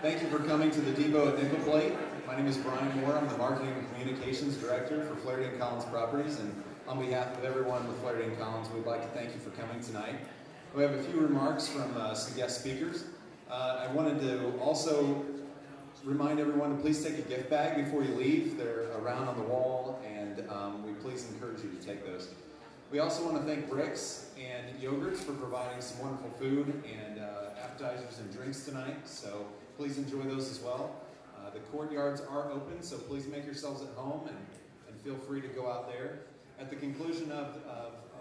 Thank you for coming to the Depot at Nickel Plate. My name is Brian Moore. I'm the Marketing and Communications Director for Flaherty & Collins Properties, and on behalf of everyone with Flaherty & Collins, we'd like to thank you for coming tonight. We have a few remarks from some guest speakers. I wanted to also remind everyone to please take a gift bag before you leave. They're around on the wall, and we please encourage you to take those. We also want to thank Bricks and Yogurts for providing some wonderful food and appetizers and drinks tonight, so please enjoy those as well. The courtyards are open, so please make yourselves at home and feel free to go out there. At the conclusion of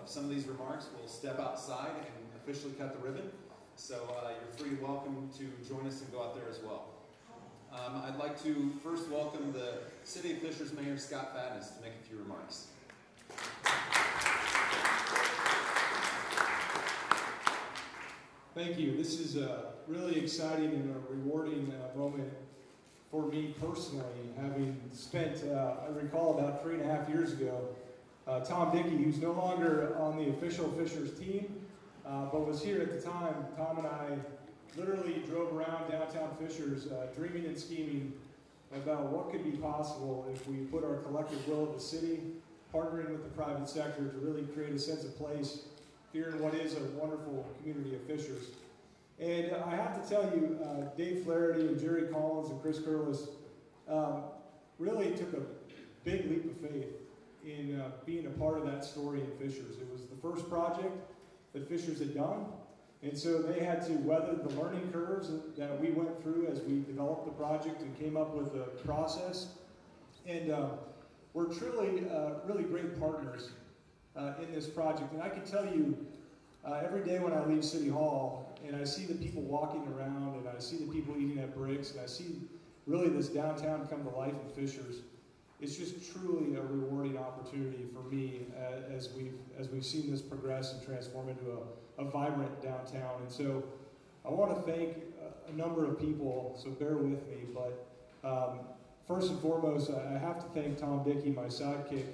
some of these remarks, we'll step outside and officially cut the ribbon, so you're free to welcome to join us and go out there as well. I'd like to first welcome the City of Fishers Mayor Scott Fatness to make a few remarks. Thank you. This is a really exciting and a rewarding moment for me personally, having spent, I recall about 3.5 years ago, Tom Dickey, who's no longer on the official Fishers team, but was here at the time. Tom and I literally drove around downtown Fishers, dreaming and scheming about what could be possible if we put our collective will of the city, partnering with the private sector to really create a sense of place here in what is a wonderful community of Fishers. And I have to tell you, Dave Flaherty and Jerry Collins and Chris Curlis really took a big leap of faith in being a part of that story in Fishers. It was the first project that Fishers had done, and so they had to weather the learning curves that we went through as we developed the project and came up with a process. And we're truly really great partners in this project. And I can tell you, every day when I leave City Hall and I see the people walking around and I see the people eating at Bricks and I see really this downtown come to life in Fishers, it's just truly a rewarding opportunity for me as we've seen this progress and transform into a vibrant downtown. And so I want to thank a number of people, so bear with me, but first and foremost, I have to thank Tom Dickey, my sidekick,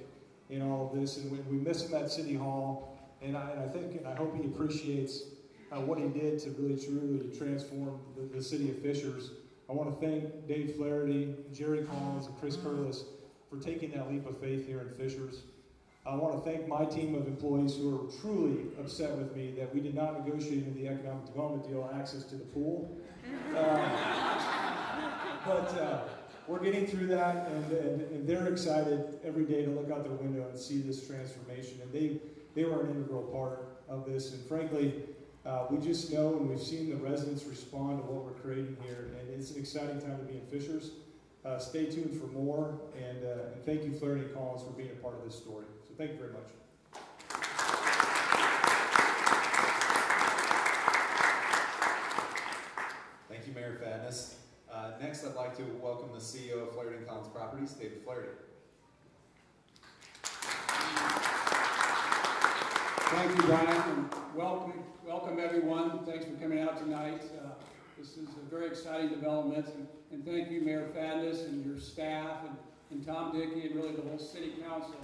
in all of this, and we miss him at City Hall, and I hope he appreciates what he did to really truly transform the city of Fishers. I want to thank Dave Flaherty, Jerry Collins, and Chris Curlis for taking that leap of faith here in Fishers. I want to thank my team of employees who are truly upset with me that we did not negotiate in the economic development deal access to the pool. But we're getting through that, and they're excited every day to look out their window and see this transformation. And they were an integral part of this. And frankly, we just know and we've seen the residents respond to what we're creating here. And it's an exciting time to be in Fishers. Stay tuned for more. And thank you, Flaherty & Collins, for being a part of this story. So thank you very much. Thank you, Mayor Fatness. Next, I'd like to welcome the CEO of Flaherty & Collins Properties, David Flaherty. Thank you, Brian, and welcome everyone. Thanks for coming out tonight. This is a very exciting development, and thank you, Mayor Fatness, and your staff, and Tom Dickey, and really the whole City Council.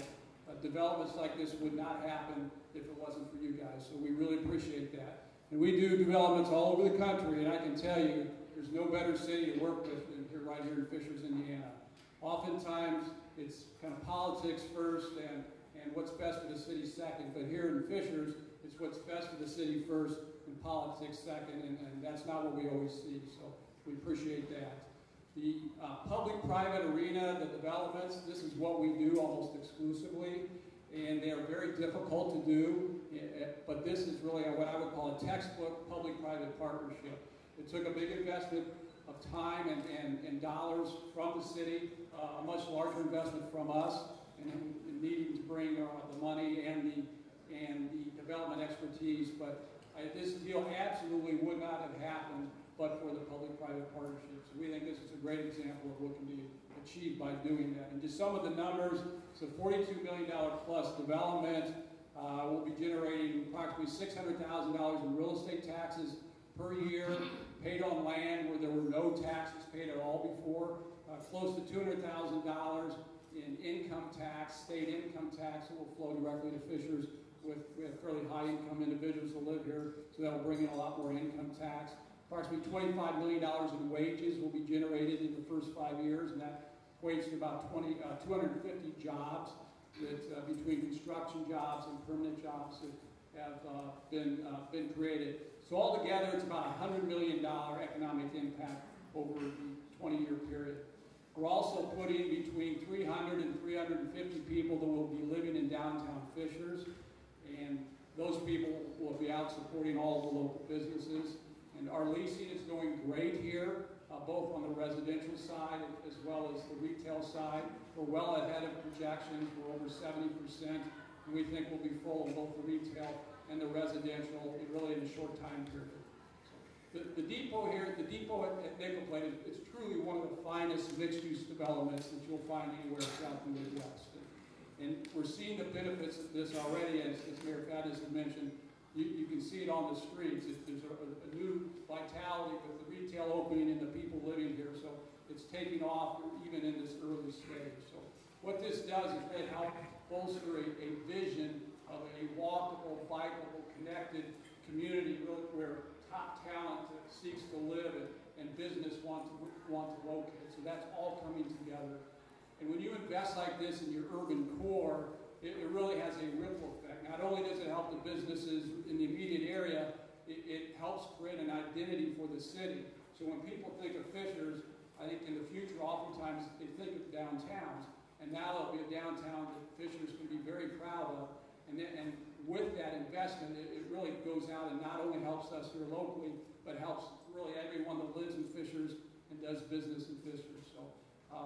Developments like this would not happen if it wasn't for you guys, so we really appreciate that. And we do developments all over the country, and I can tell you, there's no better city to work with than right here in Fishers, Indiana. Oftentimes, it's kind of politics first and what's best for the city second, but here in Fishers, it's what's best for the city first and politics second, and that's not what we always see, so we appreciate that. The public-private arena, the developments, this is what we do almost exclusively, and they are very difficult to do, but this is really what I would call a textbook public-private partnership. It took a big investment of time and dollars from the city, a much larger investment from us, and needing to bring the money and the development expertise. But this deal absolutely would not have happened but for the public-private partnerships. We think this is a great example of what can be achieved by doing that. And just some of the numbers, so $42 million plus development will be generating approximately $600,000 in real estate taxes per year, paid on land where there were no taxes paid at all before, close to $200,000 in income tax, state income tax that will flow directly to Fishers with fairly high income individuals who live here, so that will bring in a lot more income tax. Approximately $25 million in wages will be generated in the first 5 years, and that equates to about 250 jobs that, between construction jobs and permanent jobs that have been created. So altogether, it's about a $100 million economic impact over the 20-year period. We're also putting between 300 and 350 people that will be living in downtown Fishers, and those people will be out supporting all of the local businesses. And our leasing is going great here, both on the residential side as well as the retail side. We're well ahead of projections. We're over 70%, and we think we'll be full in both the retail and the residential really in a short time period. The depot here, the depot at Nickel Plate, is truly one of the finest mixed-use developments that you'll find anywhere south in the Midwest. And we're seeing the benefits of this already, as Mayor Faddis had mentioned. You can see it on the streets. There's a new vitality with the retail opening and the people living here, so it's taking off even in this early stage. So what this does is really help bolster a vision of a walkable, bikeable, connected community really where top talent seeks to live and business want to locate. So that's all coming together. And when you invest like this in your urban core, it really has a ripple effect. Not only does it help the businesses in the immediate area, it helps create an identity for the city. So when people think of Fishers, I think in the future, oftentimes they think of downtowns. And now there'll be a downtown that Fishers can be very proud of. And with that investment, it really goes out and not only helps us here locally, but helps really everyone that lives in Fishers and does business in Fishers. So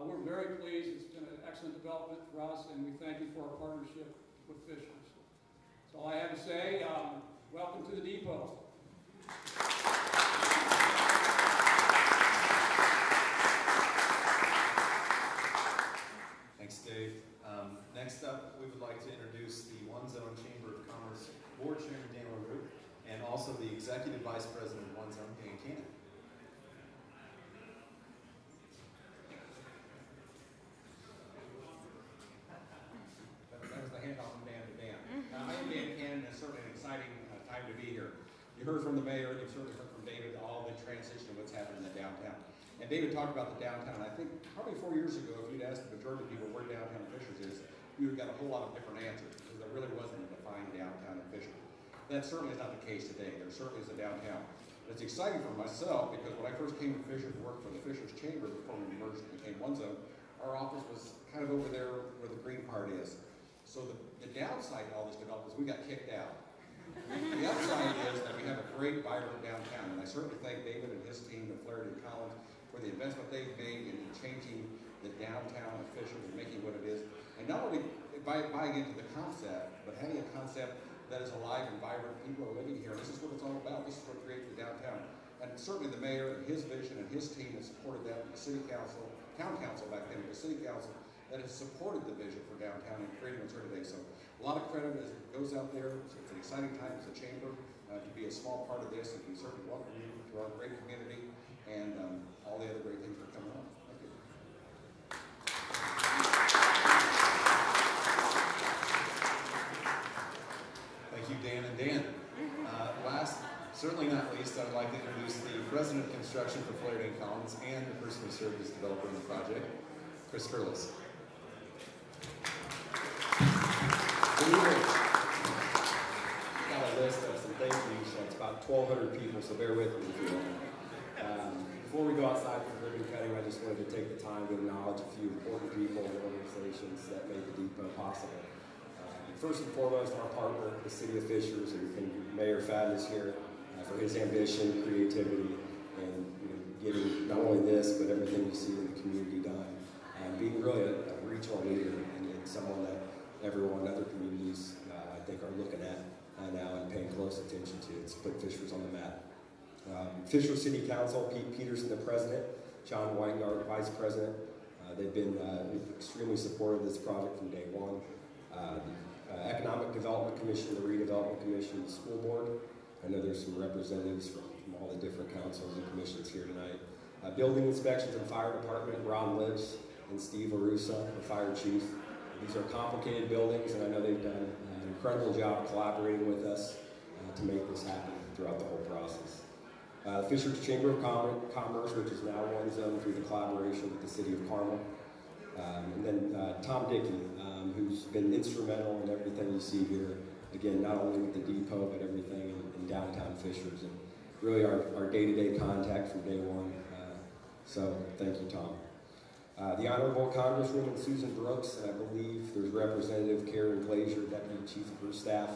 we're very pleased. It's been an excellent development for us, and we thank you for our partnership with Fishers. That's all I have to say. Welcome to the depot. Thanks, Dave. Next up, we would like to introduce the One Zone Chamber of Commerce Board Chairman, Dan LaRue, and also the Executive Vice President of One Zone, Dan Cannon. That was the handoff from Dan to Dan. I am Dan Cannon, and it's certainly an exciting time to be here. You heard from the mayor, you've certainly heard from David, all the transition of what's happening in the downtown. And David talked about the downtown. I think probably 4 years ago, if you'd asked the majority of people where downtown Fishers is, you would have got a whole lot of different answers, because there really wasn't a defined downtown in Fishers. That certainly is not the case today. There certainly is a downtown. It's exciting for myself, because when I first came to Fishers to work for the Fishers Chamber before we merged and became One Zone, our office was kind of over there where the green part is. So the downside to all this development is we got kicked out. The upside is that we have a great, vibrant downtown, and I certainly thank David and his team at Flaherty and Collins for the investment they've made in changing the downtown of Fishers and making what it is. And not only buying into the concept, but having a concept that is alive and vibrant. People are living here. This is what it's all about. This is what creates the downtown. And certainly the mayor and his vision and his team has supported that, the city council, town council back then, the city council, that has supported the vision for downtown and creating what's here today. So a lot of credit goes out there. It's an exciting time as a chamber to be a small part of this, and we certainly welcome you to our great community and all the other great things that are coming up. Thank you. Thank you, Dan and Dan. Last, certainly not least, I would like to introduce the President of Construction for Flaherty and Collins and the person who served as developer in the project, Chris Curlis. Got a list of some thank yous. It's about 1,200 people, so bear with me if you want. Before we go outside for the ribbon cutting, I just wanted to take the time to acknowledge a few important people and organizations that made the depot possible. First and foremost, our partner, the City of Fishers, and Mayor Faddis here for his ambition, creativity, and getting not only this, but everything you see in the community done. Being really a regional leader and someone that everyone, other communities, I think are looking at now and paying close attention to. It's put Fishers on the map. Fishers City Council, Pete Peterson, the president, John Weingart, vice president. They've been extremely supportive of this project from day one. The Economic Development Commission, the Redevelopment Commission, the school board. I know there's some representatives from all the different councils and commissions here tonight. Building Inspections and Fire Department, Ron Lives and Steve Arusa, the fire chief. These are complicated buildings, and I know they've done an incredible job collaborating with us to make this happen throughout the whole process. The Fishers Chamber of Commerce, which is now one zone through the collaboration with the City of Carmel. And then Tom Dickey, who's been instrumental in everything you see here. Again, not only with the depot, but everything in downtown Fishers. And really our day-to-day contact from day one. So thank you, Tom. The Honorable Congresswoman Susan Brooks, and I believe there's Representative Karen Glazier, Deputy Chief of her staff.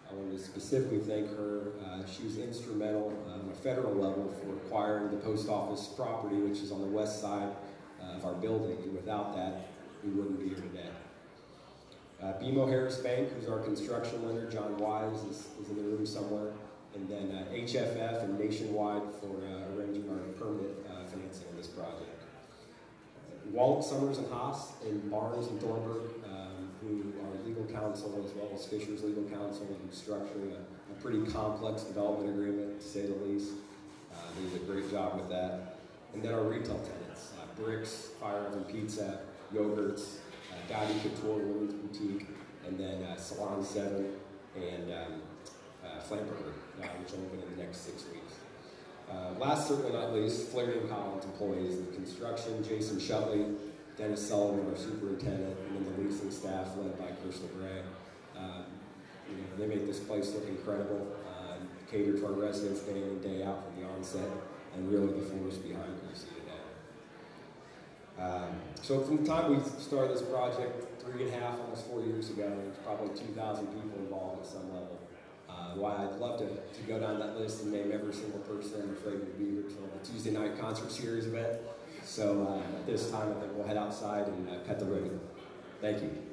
I wanted to specifically thank her. She was instrumental on a federal level for acquiring the post office property, which is on the west side of our building, and without that, we wouldn't be here today. BMO Harris Bank, who's our construction lender, John Wise is in the room somewhere, and then HFF and Nationwide for arranging our permanent financing of this project. Wallach, Summers and Haas, and Barnes and Thornburg, who are legal counsel as well as Fishers legal counsel, and structuring a pretty complex development agreement, to say the least. They did a great job with that. And then our retail tenants, Bricks, Fire Oven Pizza, Yogurts, Gotti Couture Women's Boutique, and then Salon 7 and Flamburger, which will open in the next 6 weeks. Last, certainly not least, Flaherty & Collins employees in construction, Jason Shutley, Dennis Sullivan, our superintendent, and then the leasing staff led by Crystal Gray. They make this place look incredible, cater to our residents day in and day out from the onset, and really the force behind what you see today. So from the time we started this project 3.5, almost 4 years ago, there's probably 2,000 people involved at some level. Why I'd love to go down that list and name every single person. I'm afraid to be here till the Tuesday night concert series event. So at this time, I think we'll head outside and cut the ribbon. Thank you.